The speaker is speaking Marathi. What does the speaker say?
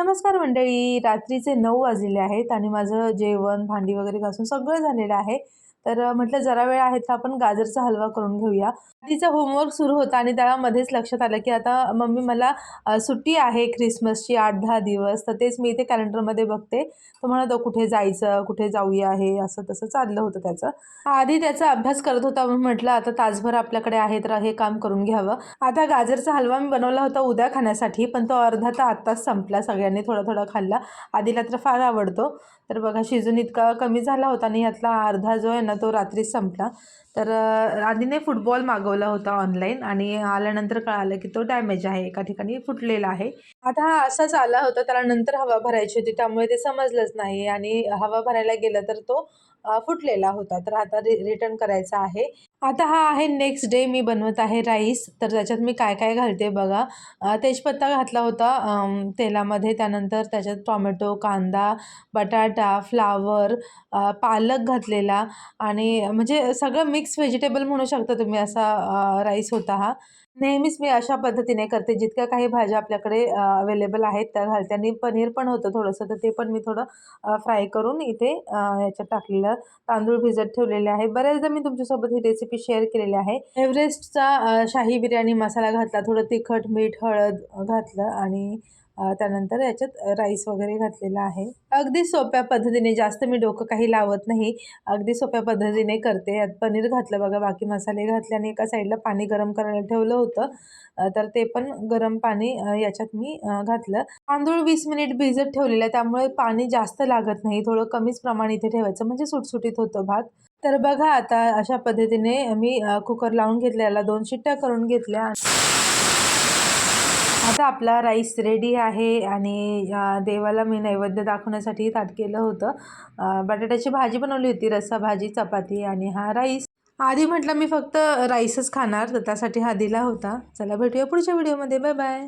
नमस्कार मंडळी, रात्रीचे 9 वाजलेले आहेत आणि माझं जेवण, भांडी वगैरे घासून सगळं झालेलं आहे. तर म्हटलं जरा वेळ आहे तर आपण गाजरचा हलवा करून घेऊया. तिचा होमवर्क सुरू होता आणि त्याला मध्येच लक्षात आलं, की आता मम्मी मला सुट्टी आहे ख्रिसमसची 8-10 दिवस. तर तेच मी इथे कॅलेंडरमध्ये बघते. तो म्हणत होता, "कुठे जायचं? कुठे जाऊया?" हे असं तसं चाललं होतं त्याचं. आधी त्याचा अभ्यास करत होता म्हणून म्हटलं आता तासभर आपल्याकडे आहे तर हे काम करून घ्यावं. आता गाजरचा हलवा मी बनवला होता उद्या खाण्यासाठी, पण तो अर्धा तर आत्ताच संपला. सगळ्यांनी थोडा-थोडा खाल्ला. आधीला तर फार आवडतो. तर बघा शिजून इतका कमी झाला होता आणि यातला अर्धा जो आहे ना तो रात्रीच संपला. तर आधीने फुटबॉल मागवला होता ऑनलाईन आणि आल्यानंतर कळालं की तो डॅमेज आहे, एका ठिकाणी फुटलेला आहे. आता हा असाच आला होता, त्याला नंतर हवा भरायची होती त्यामुळे ते समजलंच नाही आणि हवा भरायला गेलं तर तो फुटलेला होता. तर आता रिटर्न करायचा आहे. आता हा आहे नेक्स्ट डे. मी बनवत आहे राईस. तर त्याच्यात मी काय-काय घालते बघा. तेजपत्ता घातला होता तेलामध्ये. त्यानंतर त्याच्यात टोमॅटो, कांदा, बटाटा, फ्लावर, पालक घातलेला आणि म्हणजे सगळं मिक्स व्हेजिटेबल म्हणू शकता तुम्ही असा राईस होता हा. नेहमीच मी अशा पद्धतीने करते. जितक्या काही भाज्या आपल्याकडे अवेलेबल आहेत त्या घालते आणि पनीर पण होतं थोडंसं, तर ते पण मी थोडं फ्राय करून इथे याच्यात टाकलेलं. तांदूळ भिजत ठेवलेले आहे. बऱ्याचदा मी तुमच्यासोबत ही रेसिपी शेअर केलेली आहे. एव्हरेस्टचा शाही बिर्याणी मसाला घातला, थोडं तिखट, मीठ, हळद घातलं आणि त्यानंतर याच्यात राईस वगैरे घातलेला आहे. अगदी सोप्या पद्धतीने, जास्त मी डोकं काही लावत नाही. अगदी सोप्या पद्धतीने करते. यात पनीर घातलं बघा, बाकी मसाले घातले आणि एका साईडला पाणी गरम करायला ठेवलं होतं. तर ते पण गरम पाणी याच्यात मी घातलं. तांदूळ 20 मिनिट भिजत ठेवलेलं आहे, त्यामुळे पाणी जास्त लागत नाही. थोडं कमीच प्रमाण इथे ठेवायचं म्हणजे सुटसुटीत होतो भात. तर बघा आता अशा पद्धतीने मी कुकर लावून घेतला, याला 2 शिट्ट्या करून घेतल्या. आता आपला राईस रेडी आहे आणि देवाला मी नैवेद्य दाखवण्यासाठी ताट केलं होतं. बटाट्याची भाजी बनवली होती, रस्सा भाजी, चपाती आणि हा राईस. आधी म्हटलं मी फक्त राईसच खाणार, तर त्यासाठी हा दिला होता. चला भेटूया पुढच्या व्हिडिओमध्ये. Bye bye.